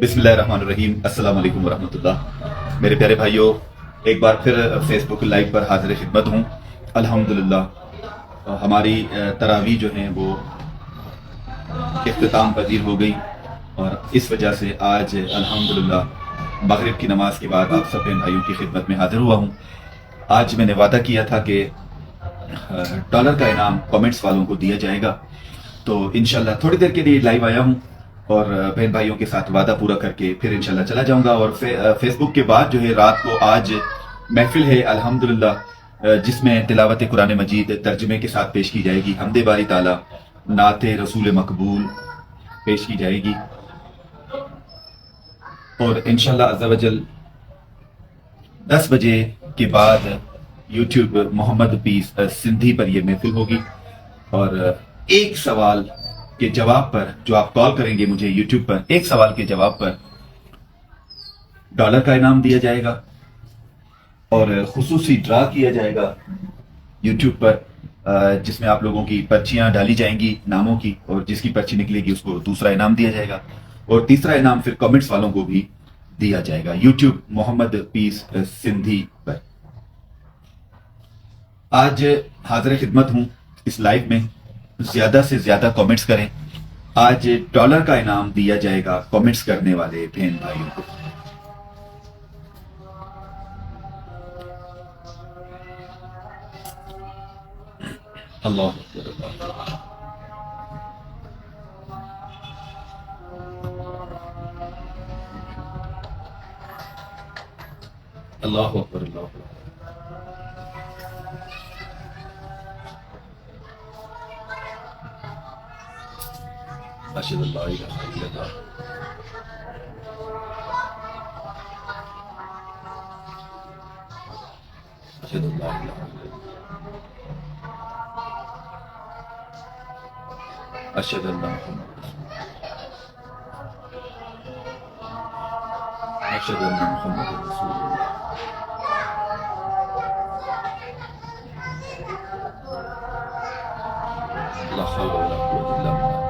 بسم اللہ الرحمن الرحیم، السلام علیکم ورحمۃ اللہ۔ میرے پیارے بھائیوں، ایک بار پھر فیس بک لائیو پر حاضر خدمت ہوں۔ الحمدللہ ہماری تراویح جو ہیں وہ اختتام پذیر ہو گئی، اور اس وجہ سے آج الحمدللہ مغرب کی نماز کے بعد آپ سب بہن بھائیوں کی خدمت میں حاضر ہوا ہوں۔ آج میں نے وعدہ کیا تھا کہ ڈالر کا انعام کامنٹس والوں کو دیا جائے گا، تو انشاءاللہ تھوڑی دیر کے لیے لائیو آیا ہوں اور بہن بھائیوں کے ساتھ وعدہ پورا کر کے پھر انشاءاللہ چلا جاؤں گا۔ اور فیس بک کے بعد جو ہے رات کو آج محفل ہے الحمدللہ، جس میں تلاوت قرآن مجید ترجمے کے ساتھ پیش کی جائے گی، حمد باری تعالی، نعت رسول مقبول پیش کی جائے گی، اور انشاءاللہ عز و جل 10 بجے کے بعد یوٹیوب محمد پیس سندھی پر یہ محفل ہوگی، اور ایک سوال کے جواب پر جو آپ کال کریں گے مجھے یوٹیوب پر، ایک سوال کے جواب پر ڈالر کا انعام دیا جائے گا، اور خصوصی ڈرا کیا جائے گا یوٹیوب پر، جس میں آپ لوگوں کی پرچیاں ڈالی جائیں گی ناموں کی، اور جس کی پرچی نکلے گی اس کو دوسرا انعام دیا جائے گا، اور تیسرا انعام پھر کامنٹس والوں کو بھی دیا جائے گا یوٹیوب محمد پیس سندھی پر۔ آج حاضر خدمت ہوں اس لائیو میں، زیادہ سے زیادہ کامنٹس کریں۔ آج ڈالر کا انعام دیا جائے گا کامنٹس کرنے والے بہن بھائیوں کو۔ اللہ اکبر، اللہ اکبر، اللہ اکبر۔ اشہد اللہ الہ الا اللہ، اشہد اللہ الہ الا اللہ، اشہد اللہ محمد رسول اللہ، اشہد اللہ محمد رسول اللہ۔ لا حول ولا قوة الا باللہ۔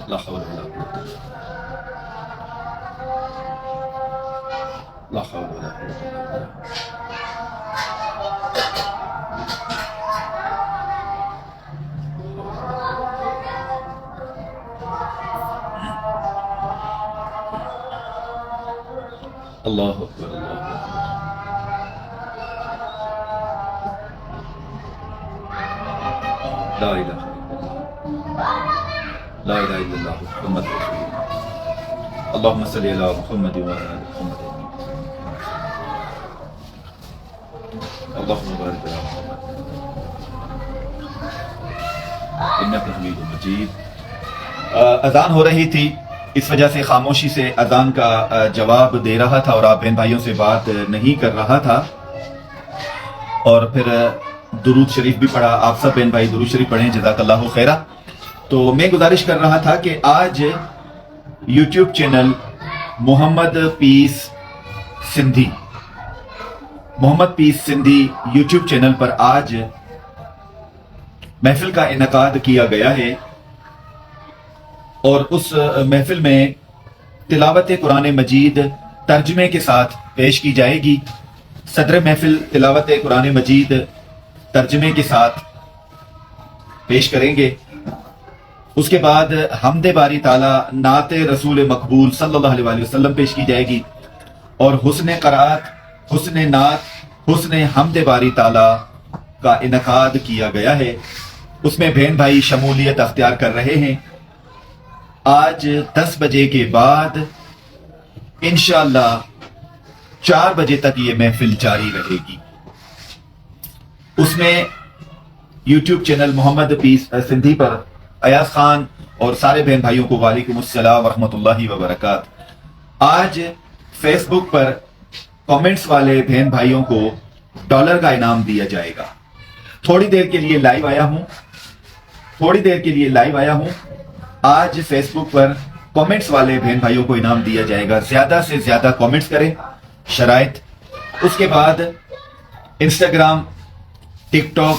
لا حول ولا قوة الا باللہ، لا حول ولا قوة الا باللہ۔ اللہ اکبر، اللہ اکبر، لا الہ الا اللہ، لا الہ الا اللہ محمد رسول اللہ۔ اللہم صلی علی محمد وعلی آل محمد، اللہم بارک علی محمد انک حمید مجید۔ اذان ہو رہی تھی، اس وجہ سے خاموشی سے اذان کا جواب دے رہا تھا اور آپ بہن بھائیوں سے بات نہیں کر رہا تھا، اور پھر درود شریف بھی پڑھا۔ آپ سب بہن بھائی درود شریف پڑھیں، جزاک اللہ خیرہ۔ تو میں گزارش کر رہا تھا کہ آج یوٹیوب چینل محمد پیس سندھی، محمد پیس سندھی یوٹیوب چینل پر آج محفل کا انعقاد کیا گیا ہے، اور اس محفل میں تلاوت قرآن مجید ترجمے کے ساتھ پیش کی جائے گی۔ صدر محفل تلاوت قرآن مجید ترجمے کے ساتھ پیش کریں گے، اس کے بعد حمد باری تعالی، نعت رسول مقبول صلی اللہ علیہ وآلہ وسلم پیش کی جائے گی، اور حسن قرات، حسن نعت، حسن حمد باری تعالی کا انعقاد کیا گیا ہے۔ اس میں بہن بھائی شمولیت اختیار کر رہے ہیں۔ آج 10 بجے کے بعد انشاءاللہ 4 بجے تک یہ محفل جاری رہے گی۔ اس میں یوٹیوب چینل محمد پیس سندھی پر ایاز خان اور سارے بہن بھائیوں کو وعلیکم السلام ورحمۃ اللہ وبرکاتہ۔ آج فیس بک پر کامنٹس والے بہن بھائیوں کو ڈالر کا انعام دیا جائے گا۔ تھوڑی دیر کے لیے لائیو آیا ہوں، آج فیس بک پر کامنٹس والے بہن بھائیوں کو انعام دیا جائے گا۔ زیادہ سے زیادہ کامنٹس کریں، شرائط۔ اس کے بعد انسٹاگرام، ٹک ٹاک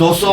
200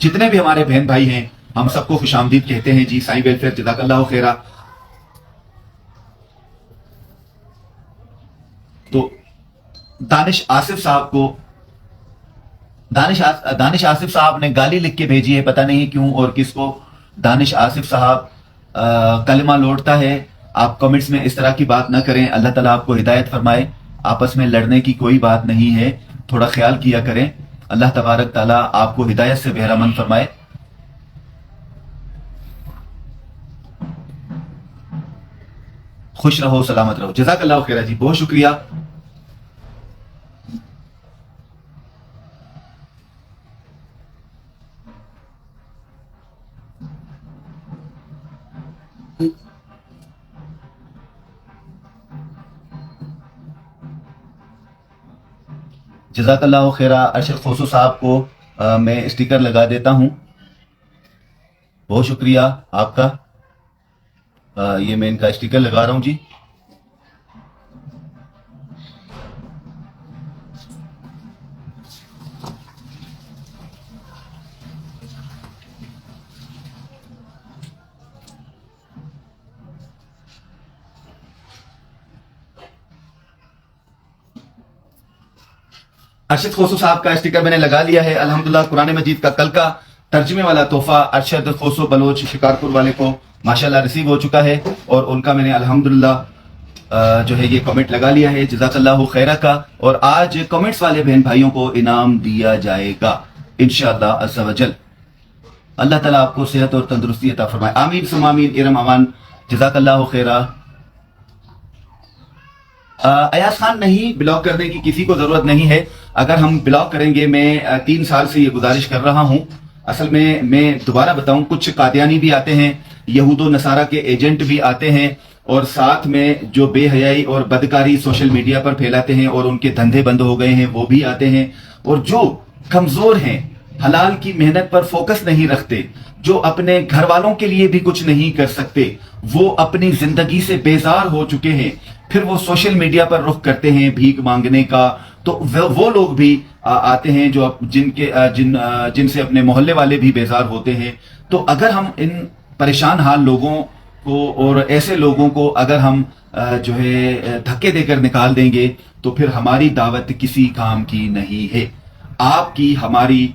جتنے بھی ہمارے بہن بھائی ہیں ہم سب کو خوش آمدید کہتے ہیں جی. سائیں ویلفیئر جزاک اللہ خیرہ. تو دانش آصف صاحب کو دانش آصف صاحب نے گالی لکھ کے بھیجی ہے، پتہ نہیں کیوں اور کس کو. دانش آصف صاحب کلمہ لوٹتا ہے. آپ کمنٹس میں اس طرح کی بات نہ کریں. اللہ تعالیٰ آپ کو ہدایت فرمائے. آپس میں لڑنے کی کوئی بات نہیں ہے، تھوڑا خیال کیا کریں. اللہ تبارک تعالیٰ آپ کو ہدایت سے بہرہ مند فرمائے. خوش رہو، سلامت رہو. جزاک اللہ خیرہ جی، بہت شکریہ. جزاک اللہ خیرہ. ارشد خوسو صاحب کو میں اسٹیکر لگا دیتا ہوں. بہت شکریہ آپ کا. یہ میں ان کا اسٹیکر لگا رہا ہوں جی. ارشد خوسو صاحب کا اسٹیکر میں نے لگا لیا ہے. الحمدللہ قرآن مجید کا کل کا ترجمے والا تحفہ ارشد خوسو بلوچ شکارپور والے کو ماشاءاللہ ریسیو ہو چکا ہے اور ان کا میں نے الحمدللہ جو ہے یہ کمنٹ لگا لیا ہے. جزاک اللہ خیرہ کا. اور آج کمنٹس والے بہن بھائیوں کو انعام دیا جائے گا انشاءاللہ عز و جل. اللہ تعالیٰ آپ کو صحت اور تندرستی عطا فرمائے. آمین ثم آمین. ارم امان. جزاک اللہ خیرہ. ایاز خان نہیں، بلاک کرنے کی کسی کو ضرورت نہیں ہے. اگر ہم بلاک کریں گے، میں 3 سال سے یہ گزارش کر رہا ہوں. اصل میں دوبارہ بتاؤں، کچھ قادیانی بھی آتے ہیں، یہود و نصارہ کے ایجنٹ بھی آتے ہیں، اور ساتھ میں جو بے حیائی اور بدکاری سوشل میڈیا پر پھیلاتے ہیں اور ان کے دھندے بند ہو گئے ہیں وہ بھی آتے ہیں. اور جو کمزور ہیں، حلال کی محنت پر فوکس نہیں رکھتے، جو اپنے گھر والوں کے لیے بھی کچھ نہیں کر سکتے، وہ اپنی زندگی سے بیزار ہو چکے ہیں، پھر وہ سوشل میڈیا پر رخ کرتے ہیں بھیک مانگنے کا. تو وہ لوگ بھی آتے ہیں جو جن سے اپنے محلے والے بھی بیزار ہوتے ہیں. تو اگر ہم ان پریشان حال لوگوں کو اور ایسے لوگوں کو اگر ہم جو ہے دھکے دے کر نکال دیں گے تو پھر ہماری دعوت کسی کام کی نہیں ہے. آپ کی ہماری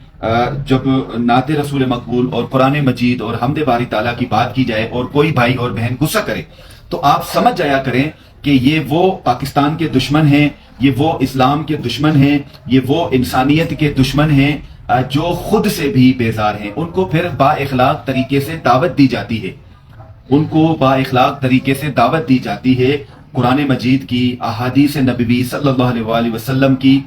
جب نعت رسول مقبول اور قرآن مجید اور حمد باری تعالیٰ کی بات کی جائے اور کوئی بھائی اور بہن غصہ کرے تو آپ سمجھ جایا کریں کہ یہ وہ پاکستان کے دشمن ہیں، یہ وہ اسلام کے دشمن ہیں، یہ وہ انسانیت کے دشمن ہیں جو خود سے بھی بیزار ہیں. ان کو پھر با اخلاق طریقے سے دعوت دی جاتی ہے. ان کو با اخلاق طریقے سے دعوت دی جاتی ہے قرآن مجید کی، احادیث نبوی صلی اللہ علیہ وآلہ وسلم کی.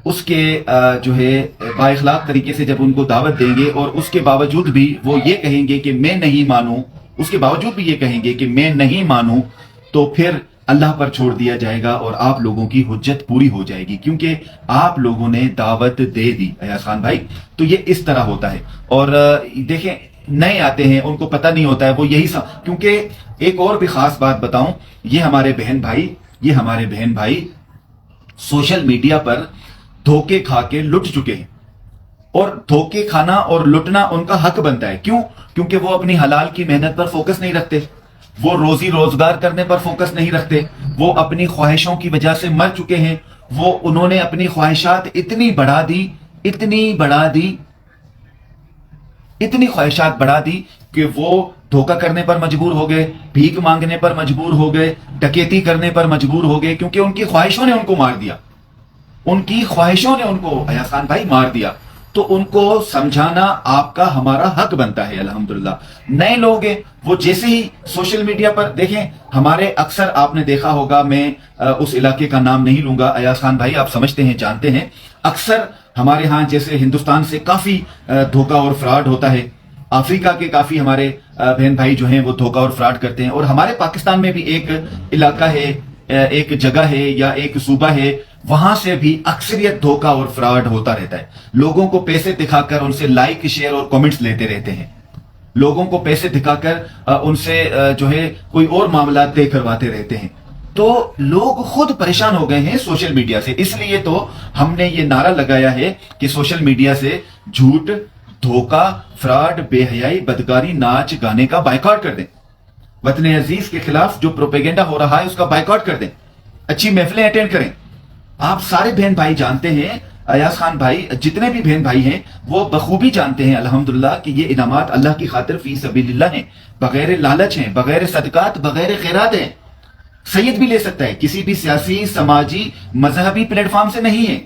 اس کے جو ہے با اخلاق طریقے سے جب ان کو دعوت دیں گے اور اس کے باوجود بھی وہ یہ کہیں گے کہ میں نہیں مانوں، اس کے باوجود بھی یہ کہیں گے کہ میں نہیں مانوں، تو پھر اللہ پر چھوڑ دیا جائے گا اور آپ لوگوں کی حجت پوری ہو جائے گی، کیونکہ آپ لوگوں نے دعوت دے دی. ایاز خان بھائی، تو یہ اس طرح ہوتا ہے. اور دیکھیں، نئے آتے ہیں، ان کو پتہ نہیں ہوتا ہے، وہ یہی کیونکہ ایک اور بھی خاص بات بتاؤں، یہ ہمارے بہن بھائی سوشل میڈیا پر دھوکے کھا کے لٹ چکے ہیں، اور دھوکے کھانا اور لٹنا ان کا حق بنتا ہے. کیوں؟ کیونکہ وہ اپنی حلال کی محنت پر فوکس نہیں رکھتے، وہ روزی روزگار کرنے پر فوکس نہیں رکھتے، وہ اپنی خواہشوں کی وجہ سے مر چکے ہیں. انہوں نے اپنی خواہشات اتنی خواہشات بڑھا دی کہ وہ دھوکہ کرنے پر مجبور ہو گئے، بھیک مانگنے پر مجبور ہو گئے، ڈکیتی کرنے پر مجبور ہو گئے، کیونکہ ان کی خواہشوں نے ان کو مار دیا. ایاز خان بھائی مار دیا. تو ان کو سمجھانا آپ کا ہمارا حق بنتا ہے. الحمدللہ نئے لوگ ہیں، وہ جیسے ہی سوشل میڈیا پر دیکھیں، ہمارے اکثر آپ نے دیکھا ہوگا، میں اس علاقے کا نام نہیں لوں گا، ایاز خان بھائی آپ سمجھتے ہیں، جانتے ہیں، اکثر ہمارے ہاں جیسے ہندوستان سے کافی دھوکہ اور فراڈ ہوتا ہے، افریقہ کے کافی ہمارے بہن بھائی جو ہیں وہ دھوکہ اور فراڈ کرتے ہیں، اور ہمارے پاکستان میں بھی ایک علاقہ ہے، ایک جگہ ہے یا ایک صوبہ ہے، وہاں سے بھی اکثریت دھوکہ اور فراڈ ہوتا رہتا ہے. لوگوں کو پیسے دکھا کر ان سے لائک، شیئر اور کمنٹس لیتے رہتے ہیں. لوگوں کو پیسے دکھا کر ان سے جو ہے کوئی اور معاملات طے کرواتے رہتے ہیں. تو لوگ خود پریشان ہو گئے ہیں سوشل میڈیا سے. اس لیے تو ہم نے یہ نعرہ لگایا ہے کہ سوشل میڈیا سے جھوٹ، دھوکہ، فراڈ، بے حیائی، بدکاری، ناچ گانے کا بائیکاٹ کر دیں. وطن عزیز کے خلاف جو پروپیگنڈا ہو رہا ہے اس کا بائیکاٹ کر دیں. اچھی محفلیں اٹینڈ کریں. آپ سارے بہن بھائی جانتے ہیں، ایاز خان بھائی، جتنے بھی بہن بھائی ہیں وہ بخوبی جانتے ہیں الحمدللہ کہ یہ انعامات اللہ کی خاطر فی سبیل اللہ ہیں، بغیر لالچ ہیں، بغیر صدقات، بغیر خیرات ہیں. سید بھی لے سکتا ہے، کسی بھی سیاسی، سماجی، مذہبی پلیٹ فارم سے نہیں ہے،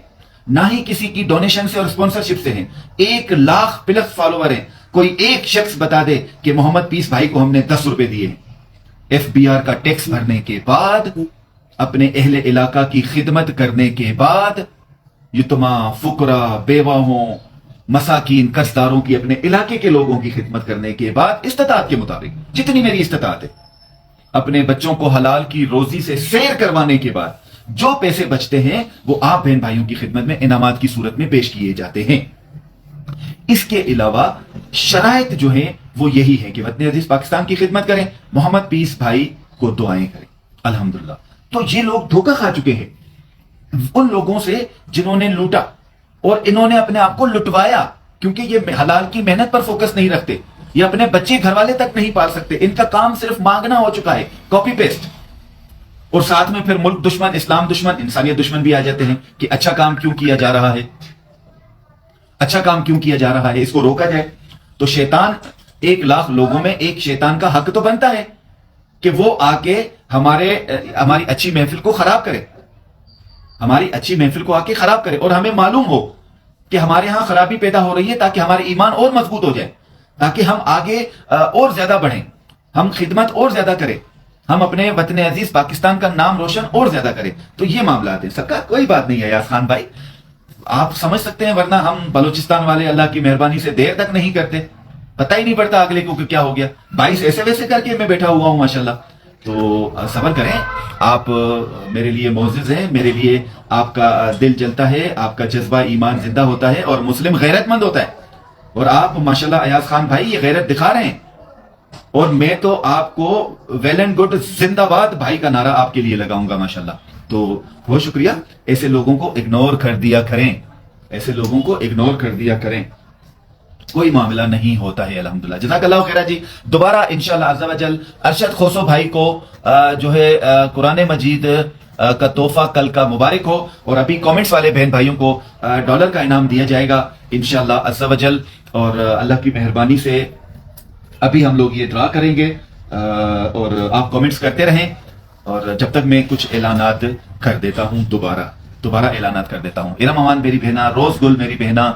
نہ ہی کسی کی ڈونیشن سے اور اسپانسرشپ سے ہیں. 1,00,000 پلس فالوور ہیں. کوئی ایک شخص بتا دے کہ محمد پیس بھائی کو ہم نے 10 روپے دیے ہیں. FBR کا ٹیکس بھرنے کے بعد، اپنے اہل علاقہ کی خدمت کرنے کے بعد، یتما، فقراء، بیواہوں، مساکین، قرضداروں کی، اپنے علاقے کے لوگوں کی خدمت کرنے کے بعد، استطاعت کے مطابق جتنی میری استطاعت ہے، اپنے بچوں کو حلال کی روزی سے سیر کروانے کے بعد جو پیسے بچتے ہیں وہ آپ بہن بھائیوں کی خدمت میں انعامات کی صورت میں پیش کیے جاتے ہیں. اس کے علاوہ شرائط جو ہیں وہ یہی ہے کہ وطن عزیز پاکستان کی خدمت کریں، محمد پیس بھائی کو دعائیں کریں. الحمدللہ. تو یہ لوگ دھوکہ کھا چکے ہیں ان لوگوں سے جنہوں نے لوٹا، اور انہوں نے اپنے آپ کو لٹوایا، کیونکہ یہ حلال کی محنت پر فوکس نہیں رکھتے. یہ اپنے بچے گھر والے تک نہیں پال سکتے. ان کا کام صرف مانگنا ہو چکا ہے، کاپی پیسٹ. اور ساتھ میں پھر ملک دشمن، اسلام دشمن، انسانیت دشمن بھی آ جاتے ہیں کہ اچھا کام کیوں کیا جا رہا ہے، اچھا کام کیوں کیا جا رہا ہے، اس کو روکا جائے. تو شیطان 1,00,000 لوگوں میں ایک شیطان کا حق تو بنتا ہے کہ وہ آ کے ہماری اچھی محفل کو خراب کرے، ہماری اچھی محفل کو آ کے خراب کرے، اور ہمیں معلوم ہو کہ ہمارے ہاں خرابی پیدا ہو رہی ہے، تاکہ ہمارے ایمان اور مضبوط ہو جائے، تاکہ ہم آگے اور زیادہ بڑھیں، ہم خدمت اور زیادہ کریں، ہم اپنے وطن عزیز پاکستان کا نام روشن اور زیادہ کریں. تو یہ معاملات ہیں. سرکار کوئی بات نہیں ہے ایاز خان بھائی، آپ سمجھ سکتے ہیں، ورنہ ہم بلوچستان والے اللہ کی مہربانی سے دیر تک نہیں کرتے، پتہ ہی نہیں پڑتا اگلے کو کہ کیا ہو گیا. 22 ایسے ویسے کر کے میں بیٹھا ہوا ہوں ماشاءاللہ. تو صبر کریں، آپ میرے لیے معزز ہیں، میرے لیے آپ کا دل جلتا ہے، آپ کا جذبہ ایمان زندہ ہوتا ہے، اور مسلم غیرت مند ہوتا ہے. اور آپ ماشاءاللہ ایاز خان بھائی یہ غیرت دکھا رہے ہیں، اور میں تو آپ کو ویل اینڈ گڈ زندہ باد بھائی کا نعرہ آپ کے لیے لگاؤں گا ماشاءاللہ. تو بہت شکریہ. ایسے لوگوں کو اگنور کر دیا کریں، ایسے لوگوں کو اگنور کر دیا کریں، کوئی معاملہ نہیں ہوتا ہے. الحمدللہ. جزاک اللہ خیرہ جی. دوبارہ انشاءاللہ عز و جل ارشد خوسو بھائی کو جو ہے قرآن مجید کا تحفہ کل کا مبارک ہو، اور ابھی کامنٹس والے بہن بھائیوں کو $1 کا انعام دیا جائے گا انشاءاللہ عز و جل. اور اللہ کی مہربانی سے ابھی ہم لوگ یہ ڈرا کریں گے، اور آپ کامنٹس کرتے رہیں، اور جب تک میں کچھ اعلانات کر دیتا ہوں، دوبارہ اعلانات کر دیتا ہوں. ارم امان میری بہنا، روز گل میری بہنا،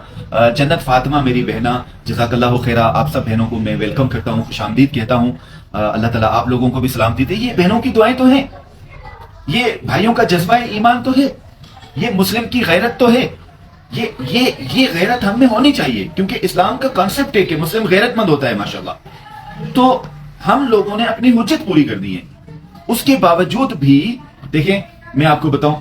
جنت فاطمہ میری بہنا، جزاک اللہ خیرہ. آپ سب بہنوں کو میں ویلکم کرتا ہوں، خوش آمدید کہتا ہوں. اللہ تعالیٰ آپ لوگوں کو بھی سلامتی دے. یہ بہنوں کی دعائیں تو ہیں، یہ بھائیوں کا جذبہ ایمان تو ہے، یہ مسلم کی غیرت تو ہے. یہ غیرت ہم میں ہونی چاہیے، کیونکہ اسلام کا کانسیپٹ ہے کہ مسلم غیرت مند ہوتا ہے ماشاءاللہ. تو ہم لوگوں نے اپنی حجت پوری کر دی ہے. اس کے باوجود بھی دیکھیں، میں آپ کو بتاؤں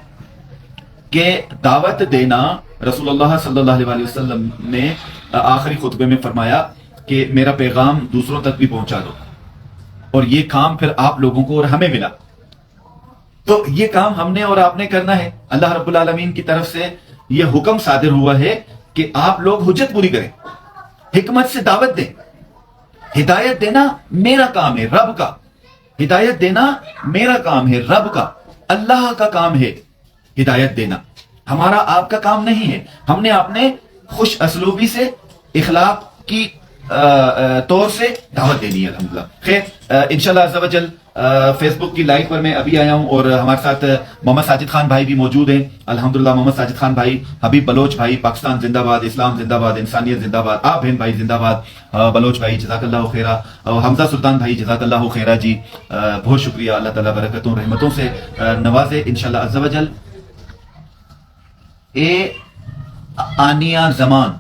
کہ دعوت دینا، رسول اللہ صلی اللہ علیہ وسلم نے آخری خطبے میں فرمایا کہ میرا پیغام دوسروں تک بھی پہنچا دو، اور یہ کام پھر آپ لوگوں کو اور ہمیں ملا. تو یہ کام ہم نے اور آپ نے کرنا ہے. اللہ رب العالمین کی طرف سے یہ حکم صادر ہوا ہے کہ آپ لوگ حجت پوری کریں، حکمت سے دعوت دیں. ہدایت دینا میرا کام ہے، رب کا. ہدایت دینا میرا کام ہے، رب کا، اللہ کا کام ہے ہدایت دینا، ہمارا آپ کا کام نہیں ہے. ہم نے اپنے خوش اسلوبی سے، اخلاق کی طور سے دعوت دینی ہے. الحمدللہ. خیر، انشاءاللہ عز و جل فیس بک کی لائیو پر میں ابھی آیا ہوں، اور ہمارے ساتھ محمد ساجد خان بھائی بھی موجود ہیں. الحمدللہ. محمد ساجد خان بھائی، حبیب بلوچ بھائی، پاکستان زندہ باد، اسلام زندہ باد، انسانیت زندہ باد، آپ بہن بھائی زندہ باد، بلوچ بھائی جزاک اللہ خیرہ، حمزہ سلطان بھائی جزاک اللہ خیرہ جی. بہت شکریہ. اللہ تعالیٰ برکتوں رحمتوں سے نوازے انشاءاللہ عز و جل. آنیا زمان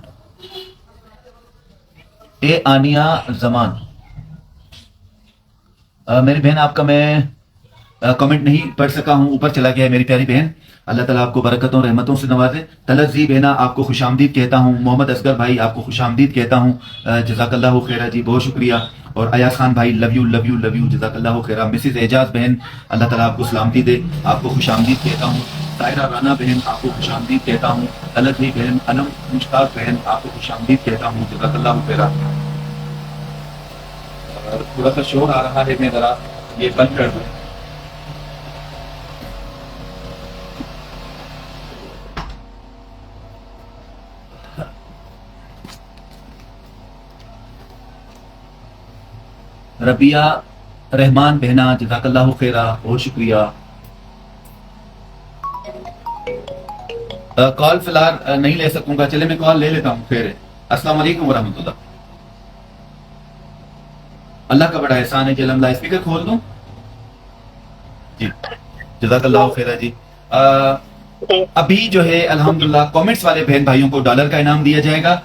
میری بہن، آپ کا میں کمنٹ نہیں پڑھ سکا ہوں، اوپر چلا گیا ہے میری پیاری بہن. اللہ تعالیٰ آپ کو برکتوں رحمتوں سے نوازے. تلزی بہنا، آپ کو خوش آمدید کہتا ہوں. محمد اصغر بھائی، آپ کو خوش آمدید کہتا ہوں. جزاک اللہ خیرہ جی، بہت شکریہ. اور ایاز خان بھائی، love you love you love you, جزاک اللہ خیرہ. مسز اعجاز بہن، اللہ تعالیٰ آپ کو سلامتی دے، آپ کو خوش آمدید کہتا ہوں. طاہرہ رانا بہن آپ کو خوش آمدید کہتا ہوں. طلعت بہن، انم مشتاق بہن آپ کو خوش آمدید کہتا ہوں. جزاک اللہ خیرہ. تھوڑا سا شور آ رہا ہے، میں ذرا یہ بند کر دوں. ربیہ رحمان بہنا جزاک اللہ خیرہ، بہت شکریہ. کال فی الحال نہیں لے سکوں گا، چلے میں کال لے لیتا ہوں. خیر ہے. السلام علیکم ورحمۃ اللہ. اللہ کا بڑا احسان ہے کہ الحمدللہ. اسپیکر کھول دوں جی؟ جزاک اللہ خیرہ جی. ابھی جو ہے الحمدللہ کامنٹس والے بہن بھائیوں کو ڈالر کا انعام دیا جائے گا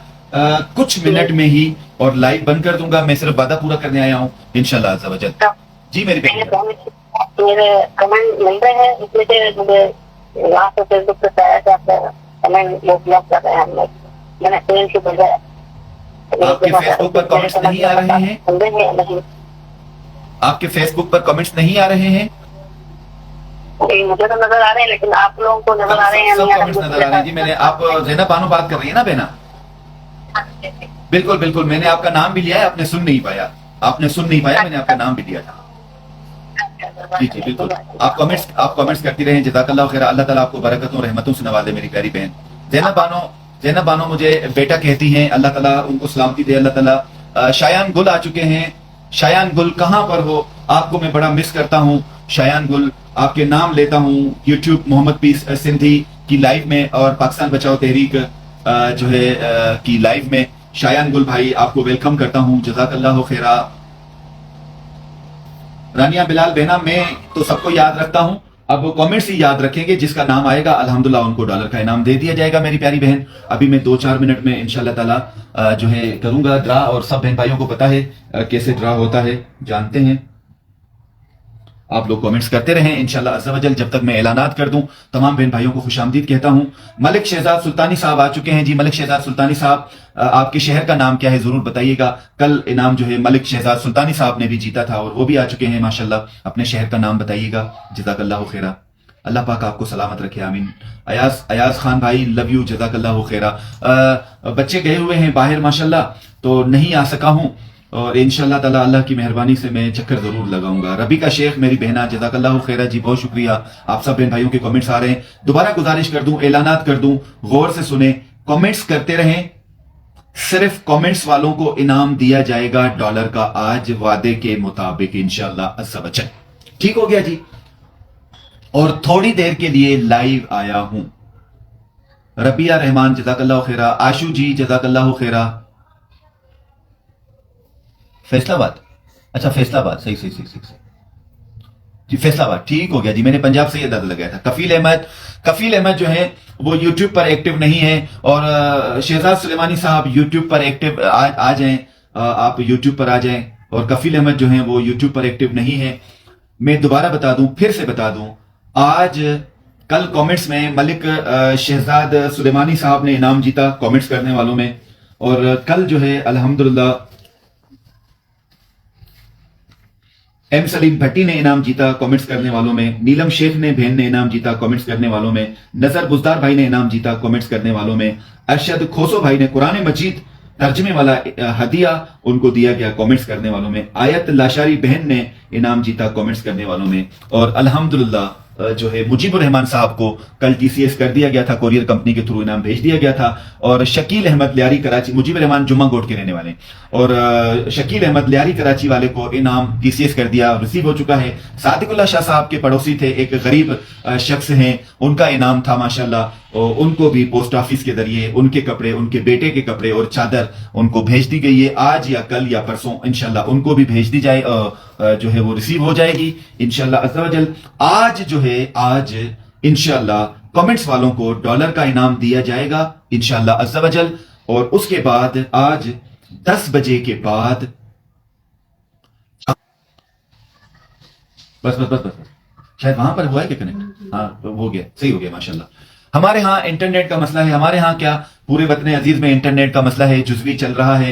کچھ منٹ میں ہی، اور لائیو بند کر دوں گا. میں صرف وعدہ پورا کرنے آیا ہوں انشاءاللہ عز و جل. جی میری بہن، میرے کمنٹ مل رہے ہیں، اس میں سے مجھے وہاں سے فیس بک پہ پایا کہ آپ کمنٹ وہ بلاک کر رہے ہیں. میں نے اسکرین شاٹ بھیجا ہے. آپ کے فیس بک پر کمنٹس نہیں آ رہے ہیں؟ آپ کے فیس بک پر کمنٹس نہیں آ رہے ہیں؟ مجھے تو نظر آ رہے ہیں، لیکن آپ لوگوں کو نظر آ رہے ہیں؟ سب کمنٹس نظر آ رہے ہیں جی. میں نے آپ زینب بانو بات کر رہی ہے نا بینا؟ بالکل بالکل. میں نے آپ کا نام بھی لیا ہے، آپ نے سن نہیں پایا. آپ نے سن نہیں پایا، میں نے آپ کا نام بھی لیا تھا. جی جی بالکل. آپ کمنٹس کرتی رہیں. جزاک اللہ خیر. اللہ تعالیٰ آپ کو برکتوں رحمتوں سے نوازے میری پیاری بہن. زینب بانو مجھے بیٹا کہتی ہیں، اللہ تعالیٰ ان کو سلامتی دے. اللہ تعالیٰ شایان گل آ چکے ہیں. شایان گل کہاں پر ہو؟ آپ کو میں بڑا مس کرتا ہوں. شایان گل آپ کے نام لیتا ہوں یوٹیوب محمد پیس سندھی کی لائیو میں اور پاکستان بچاؤ تحریک جو ہے کی لائیو میں. شایان گل بھائی آپ کو ویلکم کرتا ہوں. جزاک اللہ خیرہ. رانیہ بلال بہنا میں تو سب کو یاد رکھتا ہوں، اب کامنٹس ہی یاد رکھیں گے. جس کا نام آئے گا الحمدللہ ان کو ڈالر کا انعام دے دیا جائے گا میری پیاری بہن. ابھی میں 2-4 منٹ میں انشاءاللہ تعالی جو ہے کروں گا ڈرا، اور سب بہن بھائیوں کو پتا ہے کیسے ڈرا ہوتا ہے، جانتے ہیں. آپ لوگ کامنٹس کرتے رہیں انشاءاللہ عز و جل جب تک میں اعلانات کر دوں. تمام بہن بھائیوں کو خوش آمدید کہتا ہوں. ملک شہزاد سلطانی صاحب آ چکے ہیں جی. ملک شہزاد سلطانی صاحب آپ کے شہر کا نام کیا ہے ضرور بتائیے گا. کل انعام جو ہے ملک شہزاد سلطانی صاحب نے بھی جیتا تھا اور وہ بھی آ چکے ہیں ماشاءاللہ. اپنے شہر کا نام بتائیے گا. جزاک اللہ خیرہ. اللہ پاک آپ کو سلامت رکھے، آمین. ایاز خان بھائی لو یو، جزاک اللہ خیرہ. بچے گئے ہوئے ہیں باہر ماشاءاللہ تو نہیں آ سکا ہوں، اور انشاءاللہ تعالی اللہ کی مہربانی سے میں چکر ضرور لگاؤں گا. ربی کا شیخ میری بہنا جزاک اللہ خیرہ جی، بہت شکریہ. آپ سب بہن بھائیوں کے کمنٹس آ رہے ہیں. دوبارہ گزارش کر دوں، اعلانات کر دوں، غور سے سنیں، کمنٹس کرتے رہیں. صرف کمنٹس والوں کو انعام دیا جائے گا ڈالر کا آج وعدے کے مطابق انشاءاللہ عز و جل. ٹھیک ہو گیا جی؟ اور تھوڑی دیر کے لیے لائیو آیا ہوں. ربیہ رحمان جزاک اللہ خیرہ. آشو جی جزاک اللہ خیرہ. فیصلہ آباد، اچھا فیصلہ آباد، صحیح جی. فیصلہ آباد ٹھیک ہو گیا جی. میں نے پنجاب سے یہ اندازہ لگایا تھا. کفیل احمد جو ہے وہ یوٹیوب پر ایکٹیو نہیں ہے، اور شہزاد سلیمانی صاحب یوٹیوب پر ایکٹیو آ جائیں. آپ یوٹیوب پر آ جائیں. اور کفیل احمد جو ہیں وہ یوٹیوب پر ایکٹیو نہیں ہے. میں دوبارہ بتا دوں، پھر سے بتا دوں، آج کل کامنٹس میں ملک شہزاد سلیمانی صاحب نے انعام جیتا کامنٹس کرنے والوں میں، اور کل جو ہے الحمدللہ ایم سلیم بھٹی نے انعام جیتا کامنٹس کرنے والوں میں. نیلم شیخ نے بہن نے انعام جیتا کامنٹس کرنے والوں میں. نظر بزدار بھائی نے انعام جیتا کامنٹس کرنے والوں میں. ارشد کھوسو بھائی نے قرآن مجید ترجمے والا ہدیہ ان کو دیا گیا کامنٹس کرنے والوں میں. آیت لاشاری بہن نے انعام جیتا کامنٹس کرنے والوں میں. اور الحمدللہ جو ہے مجیب الرحمان صاحب کو کل ٹی سی ایس کر دیا گیا تھا، کوریئر کمپنی کے تھرو انعام بھیج دیا گیا تھا. اور شکیل احمد لیاری کراچی، مجیب الرحمان جمعہ گوٹ کے رہنے والے ہیں، اور شکیل احمد لیاری کراچی والے کو انعام ٹی سی ایس کر دیا، ریسیو ہو چکا ہے. صادق اللہ شاہ صاحب کے پڑوسی تھے، ایک غریب شخص ہیں، ان کا انعام تھا ماشاءاللہ، اور ان کو بھی پوسٹ آفس کے ذریعے ان کے کپڑے، ان کے بیٹے کے کپڑے اور چادر ان کو بھیج دی گئی ہے. آج یا کل یا پرسوں انشاءاللہ ان کو بھی بھیج دی جائے، جو ہے وہ ریسیو ہو جائے گی انشاءاللہ عز و جل. آج انشاءاللہ کمنٹس والوں کو ڈالر کا انعام دیا جائے گا انشاءاللہ عز و جل. اور اس کے بعد آج 10 بجے کے بعد بس شاید وہاں پر ہوا ہے کہ کنیکٹ، ہاں ہو گیا، صحیح ہو گیا ماشاءاللہ. ہمارے ہاں انٹرنیٹ کا مسئلہ ہے، ہمارے ہاں کیا پورے وطن عزیز میں انٹرنیٹ کا مسئلہ ہے، جزوی چل رہا ہے،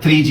3G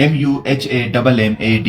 MUHAMMAD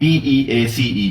PEACE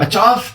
50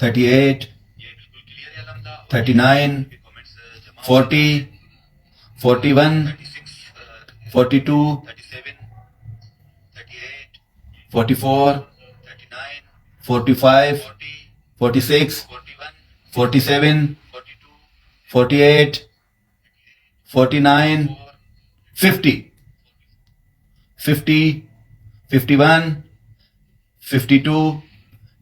38, 39, 40, 41, 42, 44, 45, 46, 47, 48, 49, 50, 50, 51, 52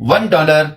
$1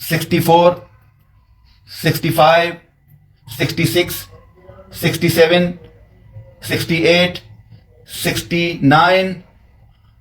64, 65, 66, 67, 68, 69,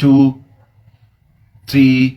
2, 3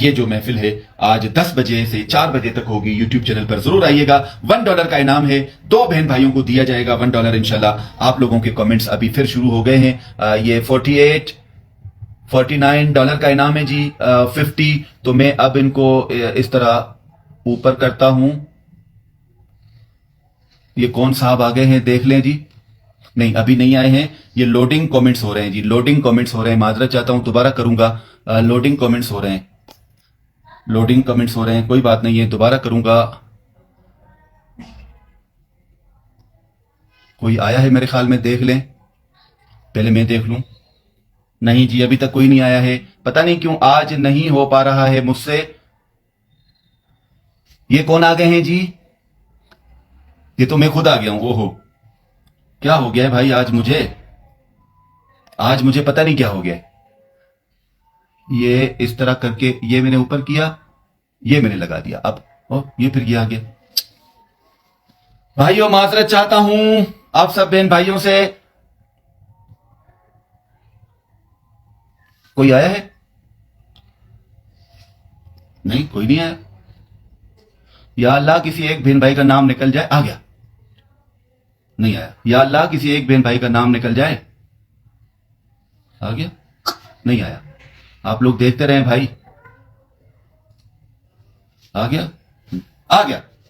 یہ جو محفل ہے آج 10 بجے سے 4 بجے تک ہوگی. یوٹیوب چینل پر ضرور آئیے گا. $1 کا انعام ہے. 2 بہن بھائیوں کو دیا جائے گا $1 انشاءاللہ. آپ لوگوں کے کمنٹس ابھی پھر شروع ہو گئے ہیں. یہ $49 کا انعام ہے جی. 50. تو میں اب ان کو اس طرح اوپر کرتا ہوں. یہ کون صاحب آگے ہیں دیکھ لیں جی. نہیں ابھی نہیں آئے ہیں. یہ لوڈنگ کامنٹس ہو رہے ہیں جی. لوڈنگ کامنٹس ہو رہے ہیں. معذرت چاہتا ہوں, دوبارہ کروں گا. لوڈنگ کامنٹس ہو رہے ہیں. لوڈنگ کمنٹس ہو رہے ہیں. کوئی بات نہیں ہے, دوبارہ کروں گا. کوئی آیا ہے میرے خیال میں, دیکھ لیں. پہلے میں دیکھ لوں. نہیں جی ابھی تک کوئی نہیں آیا ہے. پتہ نہیں کیوں آج نہیں ہو پا رہا ہے مجھ سے. یہ کون آ گئے ہیں جی؟ یہ تو میں خود آ گیا ہوں. اوہو کیا ہو گیا ہے بھائی آج مجھے پتہ نہیں کیا ہو گیا. یہ اس طرح کر کے یہ میں نے اوپر کیا, یہ میں نے لگا دیا. اب یہ پھر یہ آگے. بھائیوں معذرت چاہتا ہوں آپ سب بہن بھائیوں سے. کوئی آیا ہے؟ نہیں کوئی نہیں آیا. یا اللہ کسی ایک بہن بھائی کا نام نکل جائے. آ گیا. نہیں آیا. یا اللہ کسی ایک بہن بھائی کا نام نکل جائے. آ گیا. نہیں آیا. آپ لوگ دیکھتے رہیں بھائی. آ گیا.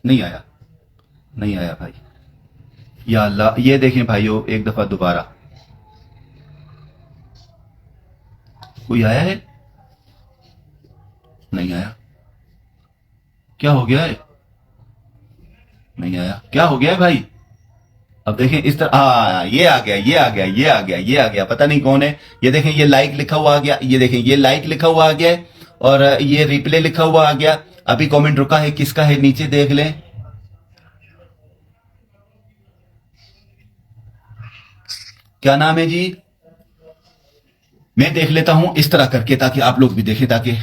نہیں آیا. نہیں آیا بھائی. یا اللہ یہ دیکھیں بھائیوں ایک دفعہ دوبارہ. کوئی آیا ہے؟ نہیں آیا. کیا ہو گیا ہے؟ نہیں آیا. کیا ہو گیا ہے بھائی؟ اب دیکھیں اس طرح یہ آ گیا. پتہ نہیں کون ہے. یہ دیکھیں یہ لائک لکھا ہوا آ گیا. یہ دیکھیں یہ لائک لکھا ہوا آ گیا ہے اور یہ ریپلے لکھا ہوا آ گیا. ابھی کامنٹ رکا ہے, کس کا ہے نیچے دیکھ لیں. کیا نام ہے جی؟ میں دیکھ لیتا ہوں اس طرح کر کے تاکہ آپ لوگ بھی دیکھیں. تاکہ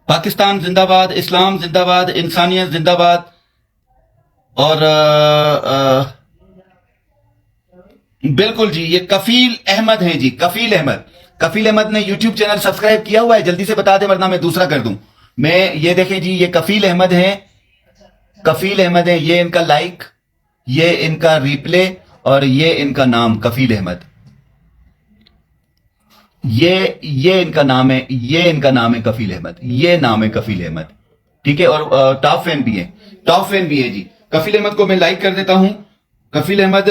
پاکستان زندہ باد, اسلام زندہ باد, انسانیت زندہ باد. اور بالکل جی یہ کفیل احمد ہیں جی. کفیل احمد نے یوٹیوب چینل سبسکرائب کیا ہوا ہے. جلدی سے بتا دیں ورنہ میں دوسرا کر دوں. یہ دیکھیں جی یہ کفیل احمد ہیں. یہ ان کا لائک, یہ ان کا ریپلے اور یہ ان کا نام کفیل احمد. یہ ان کا نام ہے. یہ ان کا نام ہے کفیل احمد. یہ نام ہے کفیل احمد. ٹھیک ہے. اور ٹاپ فین بھی ہے جی. کفیل احمد کو میں لائک کر دیتا ہوں. کفیل احمد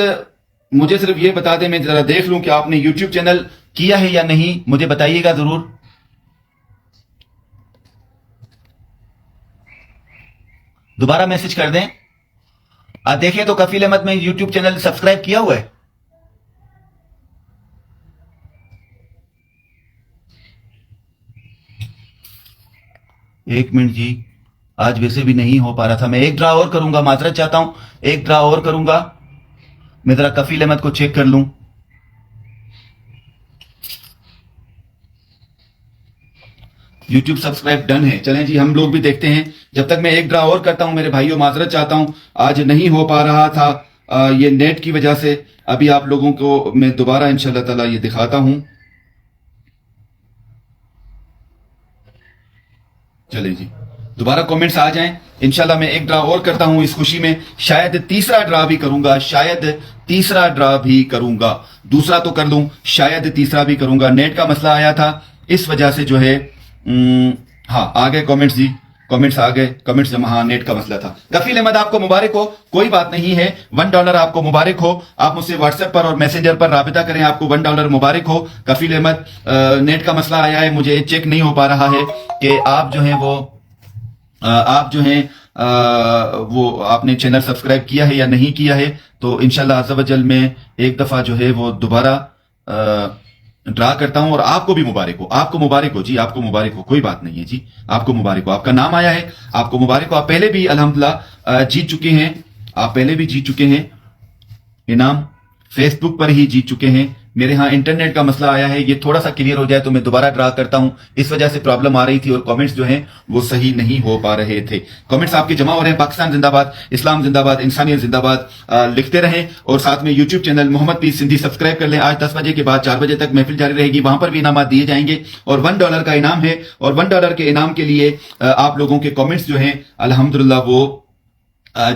مجھے صرف یہ بتا دیں, میں ذرا دیکھ لوں کہ آپ نے یوٹیوب چینل کیا ہے یا نہیں. مجھے بتائیے گا ضرور. دوبارہ میسج کر دیں. دیکھیں تو کفیل احمد میں یوٹیوب چینل سبسکرائب کیا ہوا ہے. ایک منٹ جی, آج ویسے بھی نہیں ہو پا رہا تھا. میں ایک ڈرا اور کروں گا, معذرت چاہتا ہوں. ایک ڈرا اور کروں گا. میں ذرا کفیل احمد کو چیک کر لوں. یوٹیوب سبسکرائب ڈن ہے. چلیں جی ہم لوگ بھی دیکھتے ہیں. جب تک میں ایک ڈرا اور کرتا ہوں میرے بھائیوں, معذرت چاہتا ہوں آج نہیں ہو پا رہا تھا یہ نیٹ کی وجہ سے. ابھی آپ لوگوں کو میں دوبارہ انشاءاللہ تعالی یہ دکھاتا ہوں. چلیں جی دوبارہ کومنٹس آ جائیں. انشاءاللہ میں ایک ڈرا اور کرتا ہوں اس خوشی میں. شاید تیسرا ڈرا بھی کروں گا. دوسرا تو کر لوں, شاید تیسرا بھی کروں گا. نیٹ کا مسئلہ آیا تھا اس وجہ سے جو ہے آ گئے کومنٹس جی. کومنٹس آ گئے. کومنٹس جمع. نیٹ کا مسئلہ تھا. کفیل احمد آپ کو مبارک ہو. کوئی بات نہیں ہے. $1 آپ کو مبارک ہو. آپ مجھ سے واٹس ایپ پر اور میسنجر پر رابطہ کریں. آپ کو $1 مبارک ہو. کفیل احمد نیٹ کا مسئلہ آیا ہے, مجھے چیک نہیں ہو پا رہا ہے کہ آپ جو ہیں وہ آپ نے چینل سبسکرائب کیا ہے یا نہیں کیا ہے. تو انشاءاللہ عز و جل میں ایک دفعہ جو ہے وہ دوبارہ ڈرا کرتا ہوں. اور آپ کو بھی مبارک ہو. آپ کو مبارک ہو جی. آپ کو مبارک ہو. کوئی بات نہیں ہے جی. آپ کو مبارک ہو. آپ کا نام آیا ہے. آپ کو مبارک ہو. آپ پہلے بھی الحمدللہ جیت چکے ہیں. آپ پہلے بھی جیت چکے ہیں انعام. فیس بک پر ہی جیت چکے ہیں. میرے ہاں انٹرنیٹ کا مسئلہ آیا ہے, یہ تھوڑا سا کلیئر ہو جائے تو میں دوبارہ ڈرا کرتا ہوں. اس وجہ سے پرابلم آ رہی تھی اور کامنٹس جو ہیں وہ صحیح نہیں ہو پا رہے تھے. کامنٹس آپ کے جمع ہو رہے ہیں. پاکستان زندہ باد, اسلام زندہ باد, انسانیت زندہ باد لکھتے رہیں. اور ساتھ میں یوٹیوب چینل محمد پیس سندھی سبسکرائب کر لیں. آج 10 بجے کے بعد 4 بجے تک محفل جاری رہے گی, وہاں پر بھی انعامات دیے جائیں گے اور $1 کا انعام ہے. اور $1 کے انعام کے لیے آپ لوگوں کے کامنٹس جو ہیں الحمدللہ وہ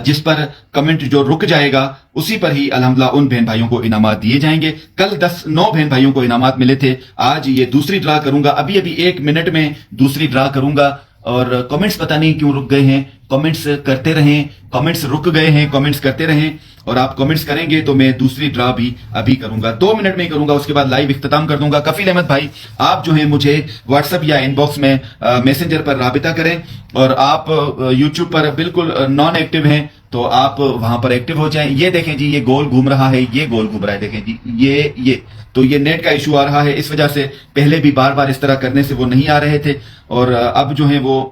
جس پر کمنٹ جو رک جائے گا اسی پر ہی الحمدللہ ان بہن بھائیوں کو انعامات دیے جائیں گے. کل 9 بہن بھائیوں کو انعامات ملے تھے. آج یہ دوسری ڈرا کروں گا, ابھی 1 منٹ میں دوسری ڈرا کروں گا. اور کمنٹس پتہ نہیں کیوں رک گئے ہیں, کمنٹس کرتے رہیں, کمنٹس رک گئے ہیں, کمنٹس کرتے رہیں. اور آپ کمنٹس کریں گے تو میں دوسری ڈرا بھی ابھی کروں گا, 2 منٹ میں ہی کروں گا, اس کے بعد لائیو اختتام کر دوں گا. کفیل احمد بھائی آپ جو ہیں مجھے واٹس ایپ یا ان باکس میں میسنجر پر رابطہ کریں. اور آپ یوٹیوب پر بالکل نان ایکٹیو ہیں تو آپ وہاں پر ایکٹیو ہو جائیں. یہ دیکھیں جی, یہ گول گھوم رہا ہے, یہ گول گھوم رہا ہے, دیکھیں جی یہ تو یہ نیٹ کا ایشو آ رہا ہے. اس وجہ سے پہلے بھی بار بار اس طرح کرنے سے وہ نہیں آ رہے تھے. اور اب جو ہیں وہ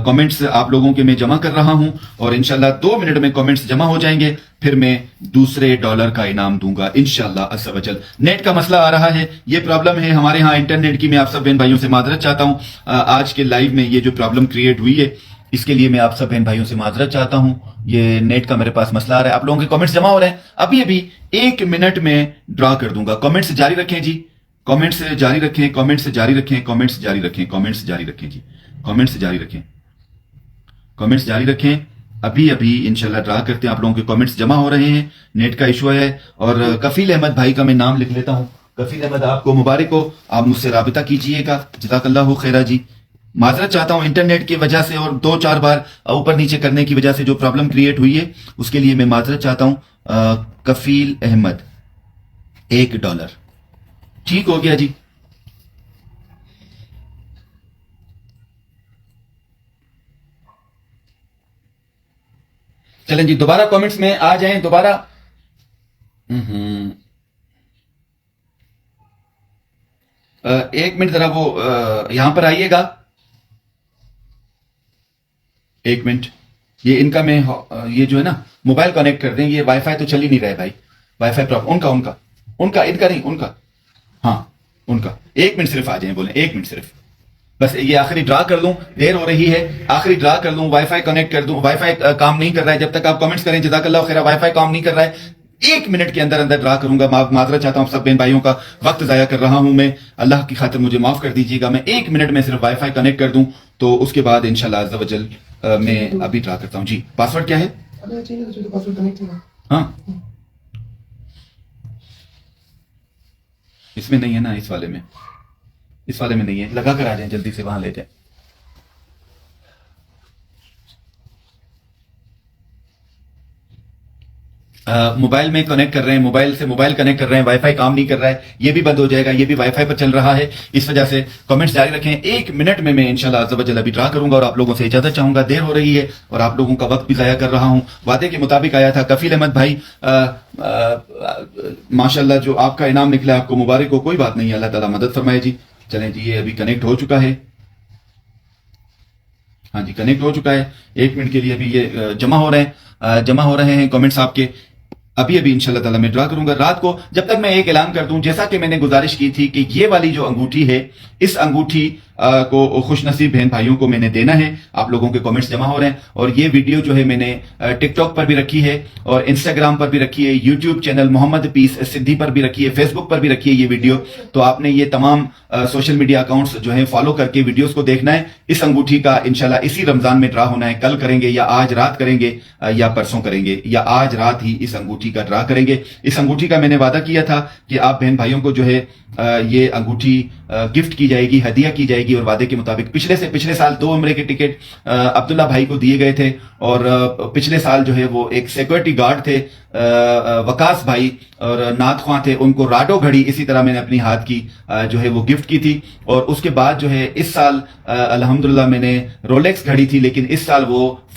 کمنٹس آپ لوگوں کے میں جمع کر رہا ہوں اور انشاءاللہ 2 منٹ میں کمنٹس جمع ہو جائیں گے, پھر میں دوسرے $1 کا انعام دوں گا انشاءاللہ عز و جل. نیٹ کا مسئلہ آ رہا ہے, یہ پرابلم ہے ہمارے ہاں انٹرنیٹ کی. میں آپ سب بہن بھائیوں سے معذرت چاہتا ہوں. آج کے لائیو میں یہ جو پرابلم کریٹ ہوئی ہے اس کے لیے میں آپ سب بہن بھائیوں سے معذرت چاہتا ہوں. یہ نیٹ کا میرے پاس مسئلہ آ رہا ہے. آپ لوگوں کے کمنٹس جمع ہو رہے ہیں. ابھی 1 منٹ میں ڈرا کر دوں گا. کمنٹس جاری رکھیں جی, کمنٹس جاری رکھیں, کمنٹس جاری رکھیں, کمنٹس جاری رکھیں, کمنٹس جاری رکھیں جی, کمنٹس جاری رکھیں, کمنٹس جاری رکھیں. ابھی انشاءاللہ ڈرا کرتے ہیں. آپ لوگوں کے کمنٹس جمع ہو رہے ہیں, نیٹ کا ایشو ہے. اور کفیل احمد بھائی کا میں نام لکھ لیتا ہوں. کفیل احمد آپ کو مبارک ہو, آپ مجھ سے رابطہ کیجئے گا. جزاک اللہ خیرہ جی. معذرت چاہتا ہوں انٹرنیٹ کی وجہ سے اور 2-4 بار اوپر نیچے کرنے کی وجہ سے جو پرابلم کریٹ ہوئی ہے اس کے لیے میں معذرت چاہتا ہوں. کفیل احمد $1 ٹھیک ہو گیا جی. چلیں جی دوبارہ کامنٹس میں آ جائیں. دوبارہ 1 منٹ ذرا وہ یہاں پر آئیے گا. 1 منٹ, یہ ان کا میں یہ جو ہے نا موبائل کنیکٹ کر دیں. یہ وائی فائی تو چل ہی نہیں رہا ہے بھائی, وائی فائی پرابلم. ان کا نہیں, ان کا, ہاں ان کا. 1 منٹ صرف آ جائیں, بولیں 1 منٹ صرف. بس یہ آخری ڈرا کر لوں, دیر ہو رہی ہے, آخری ڈرا کر لوں, وائی فائی کنیکٹ کر دوں. وائی فائی کام نہیں کر رہا ہے جب تک آپ کمنٹس کریں. جزاک اللہ خیر. وائی فائی کام نہیں کر رہا ہے. 1 منٹ کے اندر ڈرا کروں گا. معذرت چاہتا ہوں سب بہن بھائیوں کا, وقت ضائع کر رہا ہوں میں. اللہ کی خاطر مجھے معاف کر دیجیے گا. میں 1 منٹ میں صرف وائی فائی کنیکٹ کر دوں تو اس کے بعد انشاءاللہ عز و جل میں ابھی ڈرا کرتا ہوں. جی پاسورڈ کیا ہے؟ ہاں اس میں نہیں ہے نا, اس والے میں نہیں ہے. لگا کر آ جائیں جلدی سے, وہاں لے جائیں. موبائل میں کنیکٹ کر رہے ہیں, موبائل سے موبائل کنیکٹ کر رہے ہیں, وائی فائی کام نہیں کر رہا ہے. یہ بھی بند ہو جائے گا, یہ بھی وائی فائی پر چل رہا ہے. اس وجہ سے کمنٹس جاری رکھیں. 1 منٹ میں انشاءاللہ عز و جل ابھی ڈرا کروں گا اور آپ لوگوں سے اجازت چاہوں گا. دیر ہو رہی ہے اور آپ لوگوں کا وقت بھی ضائع کر رہا ہوں. وعدے کے مطابق آیا تھا. کفیل احمد بھائی ماشاءاللہ جو آپ کا انعام نکلا آپ کو مبارک ہو. کوئی بات نہیں, اللہ تعالیٰ مدد فرمائے جی. چلیں جی یہ ابھی کنیکٹ ہو چکا ہے. ہاں جی کنیکٹ ہو چکا ہے. 1 منٹ کے لیے ابھی یہ جمع ہو رہے ہیں کمنٹس آپ کے. ابھی انشاءاللہ تعالیٰ میں ڈرا کروں گا. رات کو جب تک میں ایک اعلان کر دوں, جیسا کہ میں نے گزارش کی تھی کہ یہ والی جو انگوٹھی ہے, اس انگوٹھی کو خوش نصیب بہن بھائیوں کو میں نے دینا ہے. آپ لوگوں کے کمنٹس جمع ہو رہے ہیں. اور یہ ویڈیو جو ہے میں نے ٹک ٹاک پر بھی رکھی ہے اور انسٹاگرام پر بھی رکھی ہے, یوٹیوب چینل محمد پیس سندھی پر بھی رکھی ہے, فیس بک پر بھی رکھی ہے یہ ویڈیو. تو آپ نے یہ تمام سوشل میڈیا اکاؤنٹس جو ہیں فالو کر کے ویڈیوز کو دیکھنا ہے. اس انگوٹھی کا انشاءاللہ اسی رمضان میں ڈرا ہونا ہے. کل کریں گے یا آج رات کریں گے یا پرسوں کریں گے یا آج رات ہی اس انگوٹھی کا ڈرا کریں گے. اس انگوٹھی کا میں نے وعدہ کیا تھا کہ آپ بہن بھائیوں کو جو ہے یہ انگوٹھی گفٹ کی جائے گی, ہدیہ کی جائے گی. اور وعدے کے مطابق پچھلے سال 2 عمرے کے ٹکٹ عبداللہ بھائی کو دیے گئے تھے. اور پچھلے سال جو ہے وہ ایک سیکورٹی گارڈ تھے وکاس بھائی اور نعت خواں تھے, ان کو راڈو گھڑی اسی طرح میں نے اپنی ہاتھ کی جو ہے وہ گفٹ کی تھی. اور اس کے بعد جو ہے اس سال الحمدللہ میں نے رولیکس گھڑی تھی, لیکن اس سال وہ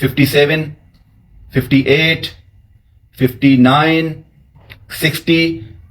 57, 58, 59, 60।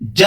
$1,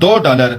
$2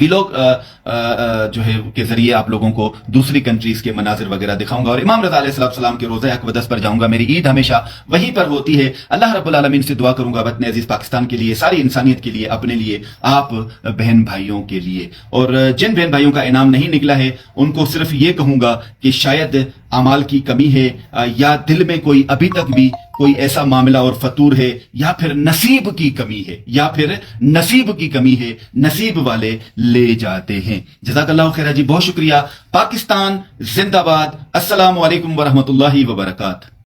ویلوگ جو ہے کے ذریعے آپ لوگوں کو دوسری کنٹریز کے مناظر وغیرہ دکھاؤں گا، اور امام رضا علیہ السلام کے روزہ اقدس پر جاؤں گا۔ میری عید ہمیشہ وہیں پر ہوتی ہے۔ اللہ رب العالمین سے دعا کروں گا وطن عزیز پاکستان کے لیے، ساری انسانیت کے لیے، اپنے لیے، آپ بہن بھائیوں کے لیے، اور جن بہن بھائیوں کا انعام نہیں نکلا ہے ان کو صرف یہ کہوں گا کہ شاید اعمال کی کمی ہے، یا دل میں کوئی ابھی تک بھی کوئی ایسا معاملہ اور فطور ہے، یا پھر نصیب کی کمی ہے، یا پھر نصیب کی کمی ہے، نصیب والے لے جاتے ہیں۔ جزاک اللہ خیر جی، بہت شکریہ۔ پاکستان زندہ باد۔ السلام علیکم ورحمۃ اللہ وبرکاتہ۔